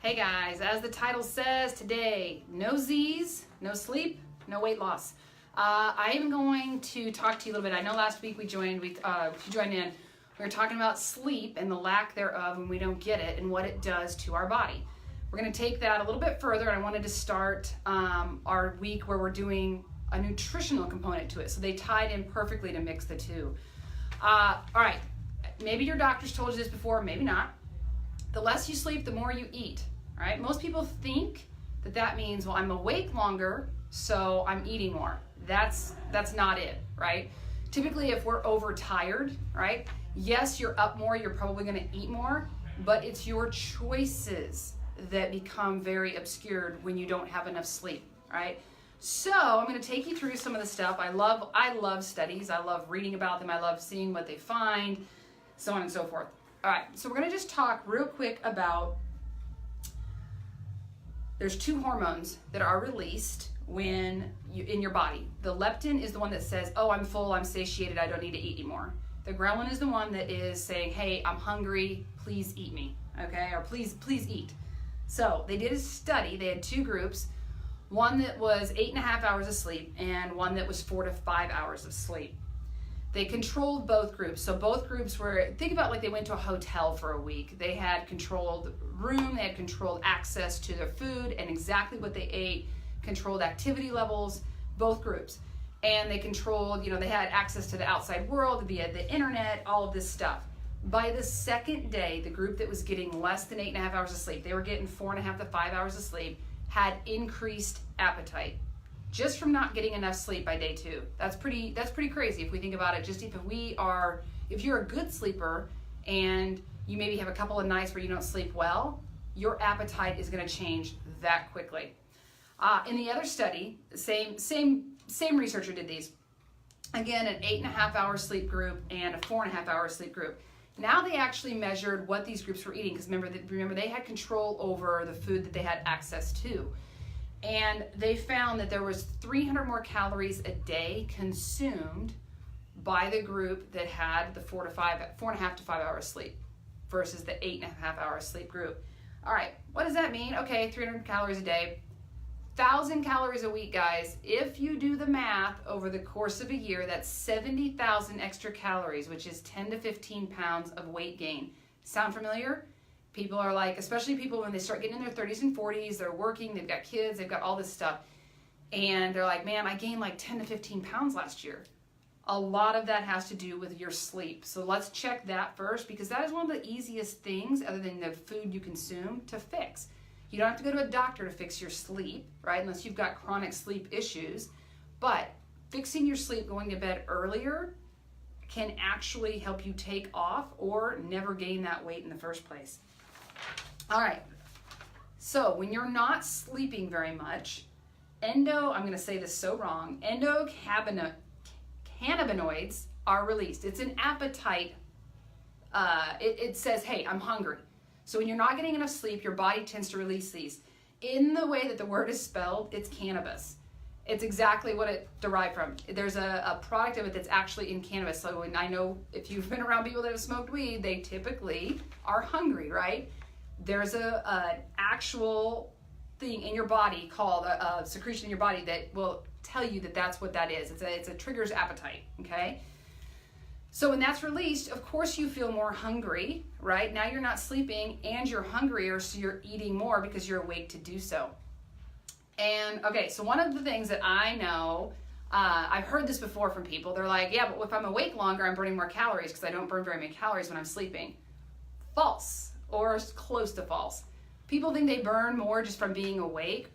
Hey guys, as the title says today, no Z's, no sleep, no weight loss. I am going to talk to you a little bit. I know last week you joined in. We were talking about sleep and the lack thereof when we don't get it and what it does to our body. We're going to take that a little bit further, and I wanted to start our week where we're doing a nutritional component to it. So they tied in perfectly to mix the two. All right, maybe your doctor's told you this before, maybe not. The less you sleep, the more you eat. Right? Most people think that means, well, I'm awake longer, so I'm eating more. That's not it, right? Typically, if we're overtired, right? Yes, you're up more, you're probably going to eat more, but it's your choices that become very obscured when you don't have enough sleep, right? So I'm going to take you through some of the stuff. I love studies. I love reading about them. I love seeing what they find, so on and so forth. All right, so we're going to just talk real quick about there's two hormones that are released when in your body. The leptin is the one that says, oh, I'm full, I'm satiated, I don't need to eat anymore. The ghrelin is the one that is saying, hey, I'm hungry, please eat me, okay? Or please eat. So they did a study. They had two groups, one that was 8.5 hours of sleep and one that was 4 to 5 hours of sleep. They controlled both groups. So both groups were, think about like they went to a hotel for a week. They had controlled room, they had controlled access to their food and exactly what they ate, controlled activity levels, both groups. And they controlled, they had access to the outside world via the internet, all of this stuff. By the second day, the group that was getting less than 8.5 hours of sleep, they were getting 4.5 to 5 hours of sleep, had increased appetite. Just from not getting enough sleep by day 2. That's pretty crazy if we think about it. Just if you're a good sleeper and you maybe have a couple of nights where you don't sleep well, your appetite is going to change that quickly. In the other study, same researcher did these. Again, an 8.5 hour sleep group and a 4.5 hour sleep group. Now they actually measured what these groups were eating, because remember they had control over the food that they had access to. And they found that there was 300 more calories a day consumed by the group that had the 4.5 to 5 hours sleep versus the 8.5 hour sleep group. All right, what does that mean? Okay, 300 calories a day, 1,000 calories a week, guys. If you do the math over the course of a year, that's 70,000 extra calories, which is 10 to 15 pounds of weight gain. Sound familiar? People are like, especially people when they start getting in their 30s and 40s, they're working, they've got kids, they've got all this stuff. And they're like, man, I gained like 10 to 15 pounds last year. A lot of that has to do with your sleep. So let's check that first, because that is one of the easiest things, other than the food you consume, to fix. You don't have to go to a doctor to fix your sleep, right? Unless you've got chronic sleep issues. But fixing your sleep, going to bed earlier, can actually help you take off or never gain that weight in the first place. All right, so when you're not sleeping very much, I'm going to say this so wrong, endocannabinoids are released. It's an appetite, it says, hey, I'm hungry. So when you're not getting enough sleep, your body tends to release these. In the way that the word is spelled, it's cannabis. It's exactly what it derived from. There's a product of it that's actually in cannabis. So when I know if you've been around people that have smoked weed, they typically are hungry, right? There's an actual thing in your body called a secretion in your body that will tell you that that's what that is. It's a triggers appetite, okay? So when that's released, of course you feel more hungry, right? Now you're not sleeping and you're hungrier, so you're eating more because you're awake to do so. And okay, so one of the things that I know, I've heard this before from people. They're like, yeah, but if I'm awake longer, I'm burning more calories because I don't burn very many calories when I'm sleeping. False. Or close to false. People think they burn more just from being awake.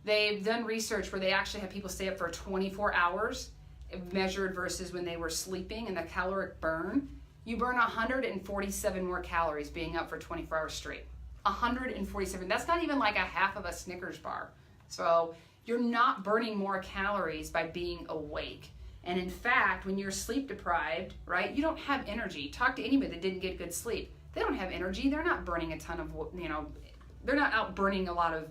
They've done research where they actually have people stay up for 24 hours measured versus when they were sleeping, and the caloric burn. You burn 147 more calories being up for 24 hours straight. 147. That's not even like a half of a Snickers bar. So you're not burning more calories by being awake. And in fact, when you're sleep deprived, right, you don't have energy. Talk to anybody that didn't get good sleep. They don't have energy. They're not burning a ton of, they're not out burning a lot of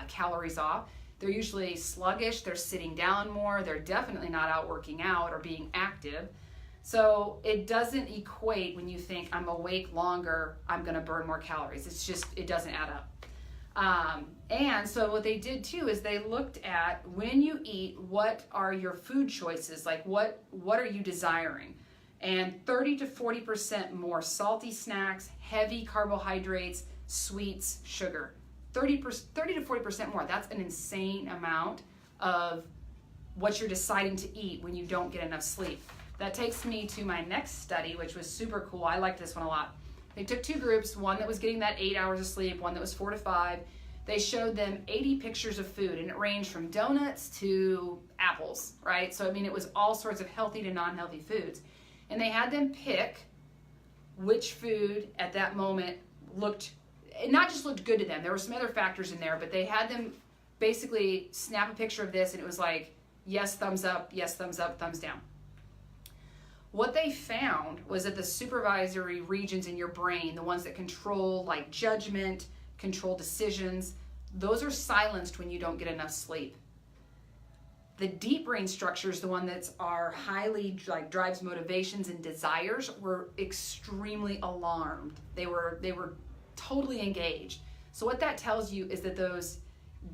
calories off. They're usually sluggish. They're sitting down more. They're definitely not out working out or being active. So it doesn't equate when you think I'm awake longer, I'm going to burn more calories. It doesn't add up. And so what they did too is they looked at when you eat, what are your food choices? Like what are you desiring? And 30 to 40% more salty snacks, heavy carbohydrates, sweets, sugar. 30 to 40% more. That's an insane amount of what you're deciding to eat when you don't get enough sleep. That takes me to my next study, which was super cool. I liked this one a lot. They took two groups, one that was getting that 8 hours of sleep, one that was 4 to 5. They showed them 80 pictures of food, and it ranged from donuts to apples, right? So, I mean, it was all sorts of healthy to non-healthy foods. And they had them pick which food at that moment it not just looked good to them. There were some other factors in there, but they had them basically snap a picture of this, and it was like, yes, thumbs up, thumbs down. What they found was that the supervisory regions in your brain, the ones that control like judgment, control decisions, those are silenced when you don't get enough sleep. The deep brain structures, the one that's are highly like drives motivations and desires, were extremely alarmed. They were totally engaged. So what that tells you is that those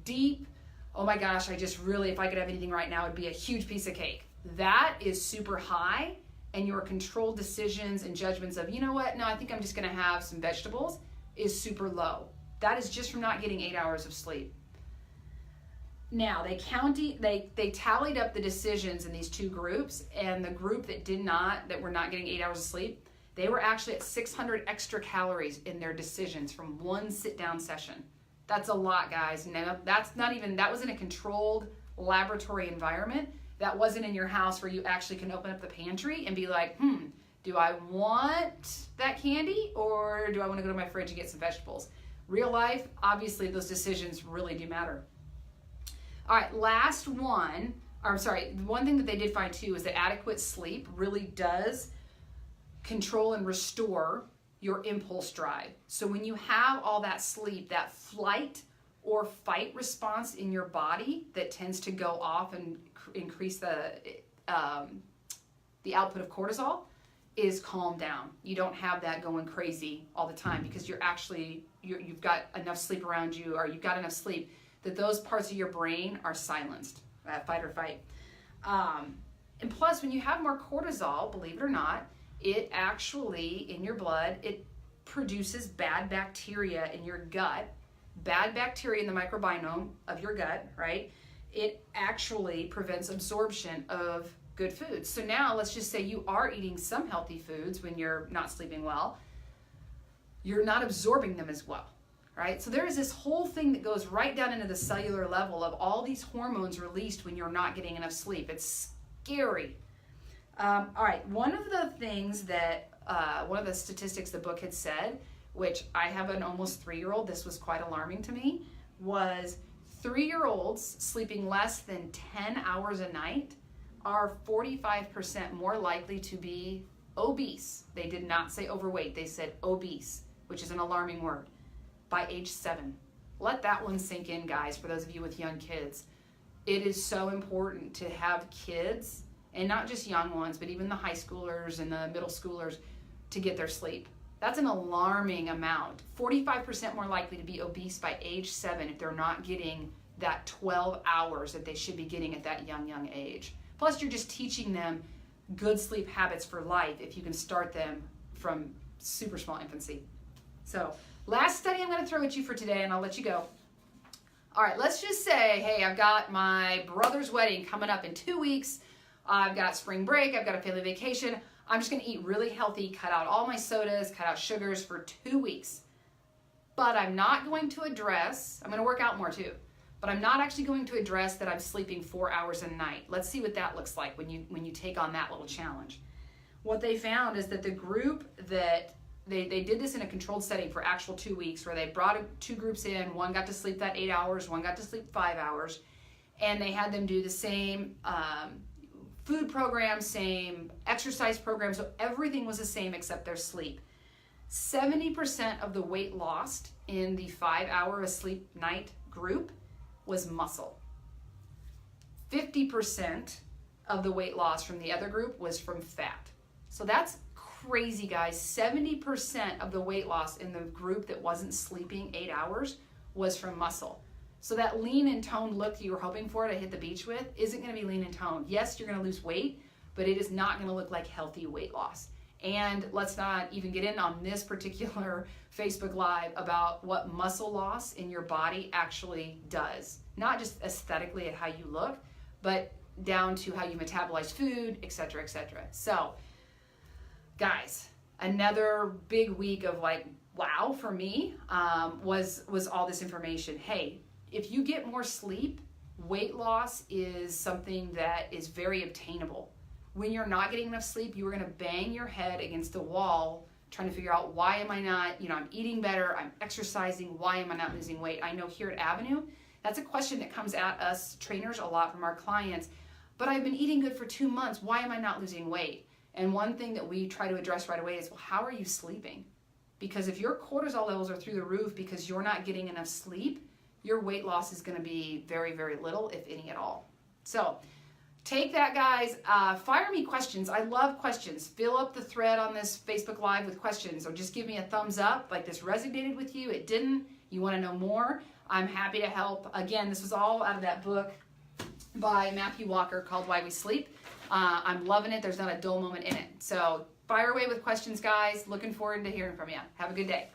deep, oh my gosh, if I could have anything right now, it'd be a huge piece of cake. That is super high, and your controlled decisions and judgments of, you know what, no, I think I'm just gonna have some vegetables, is super low. That is just from not getting 8 hours of sleep. Now, they tallied up the decisions in these two groups, and the group that were not getting 8 hours of sleep, they were actually at 600 extra calories in their decisions from one sit-down session. That's a lot, guys. Now, that was in a controlled laboratory environment. That wasn't in your house where you actually can open up the pantry and be like, do I want that candy or do I want to go to my fridge and get some vegetables? Real life, obviously, those decisions really do matter. All right, one thing that they did find too is that adequate sleep really does control and restore your impulse drive. So when you have all that sleep, that flight or fight response in your body that tends to go off and increase the output of cortisol is calmed down. You don't have that going crazy all the time because you've got enough sleep around you, or you've got enough sleep that those parts of your brain are silenced, that fight or fight. And plus, when you have more cortisol, believe it or not, it actually, in your blood, it produces bad bacteria in your gut, bad bacteria in the microbiome of your gut, right? It actually prevents absorption of good foods. So now let's just say you are eating some healthy foods when you're not sleeping well. You're not absorbing them as well, right? So there is this whole thing that goes right down into the cellular level of all these hormones released when you're not getting enough sleep. It's scary. All right, one of the statistics the book had said, which I have an almost 3-year-old, this was quite alarming to me, was 3-year-olds sleeping less than 10 hours a night are 45% more likely to be obese. They did not say overweight, they said obese, which is an alarming word, by age 7. Let that one sink in, guys, for those of you with young kids. It is so important to have kids, and not just young ones, but even the high schoolers and the middle schoolers, to get their sleep. That's an alarming amount. 45% more likely to be obese by age 7 if they're not getting that 12 hours that they should be getting at that young age. Plus, you're just teaching them good sleep habits for life if you can start them from super small infancy. So, last study I'm going to throw at you for today, and I'll let you go. All right, let's just say, hey, I've got my brother's wedding coming up in 2 weeks. I've got spring break, I've got a family vacation. I'm just gonna eat really healthy, cut out all my sodas, cut out sugars for 2 weeks. But I'm not going to address, I'm gonna work out more too, but I'm not actually going to address that I'm sleeping 4 hours a night. Let's see what that looks like when you take on that little challenge. What they found is that the group that, they did this in a controlled setting for actual 2 weeks where they brought 2 groups in, one got to sleep that 8 hours, one got to sleep 5 hours, and they had them do the same food program, same exercise program, so everything was the same except their sleep. 70% of the weight lost in the 5-hour asleep night group was muscle. 50% of the weight loss from the other group was from fat. So that's crazy, guys. 70% of the weight loss in the group that wasn't sleeping 8 hours was from muscle. So that lean and toned look that you were hoping for to hit the beach with isn't going to be lean and toned. Yes, you're going to lose weight, but it is not going to look like healthy weight loss. And let's not even get in on this particular Facebook Live about what muscle loss in your body actually does. Not just aesthetically at how you look, but down to how you metabolize food, etc., etc. So, guys, another big week of like, wow, for me, was all this information. Hey, if you get more sleep, weight loss is something that is very obtainable. When you're not getting enough sleep, you are going to bang your head against the wall trying to figure out, why am I not, I'm eating better, I'm exercising, why am I not losing weight? I know here at Avenue, that's a question that comes at us trainers a lot from our clients. But I've been eating good for 2 months, why am I not losing weight? And one thing that we try to address right away is, well, how are you sleeping? Because if your cortisol levels are through the roof because you're not getting enough sleep, your weight loss is going to be very, very little, if any at all. So take that, guys. Fire me questions. I love questions. Fill up the thread on this Facebook Live with questions, or just give me a thumbs up, like this resonated with you, it didn't, you want to know more. I'm happy to help. Again, this was all out of that book by Matthew Walker called Why We Sleep. I'm loving it. There's not a dull moment in it. So fire away with questions, guys. Looking forward to hearing from you. Have a good day.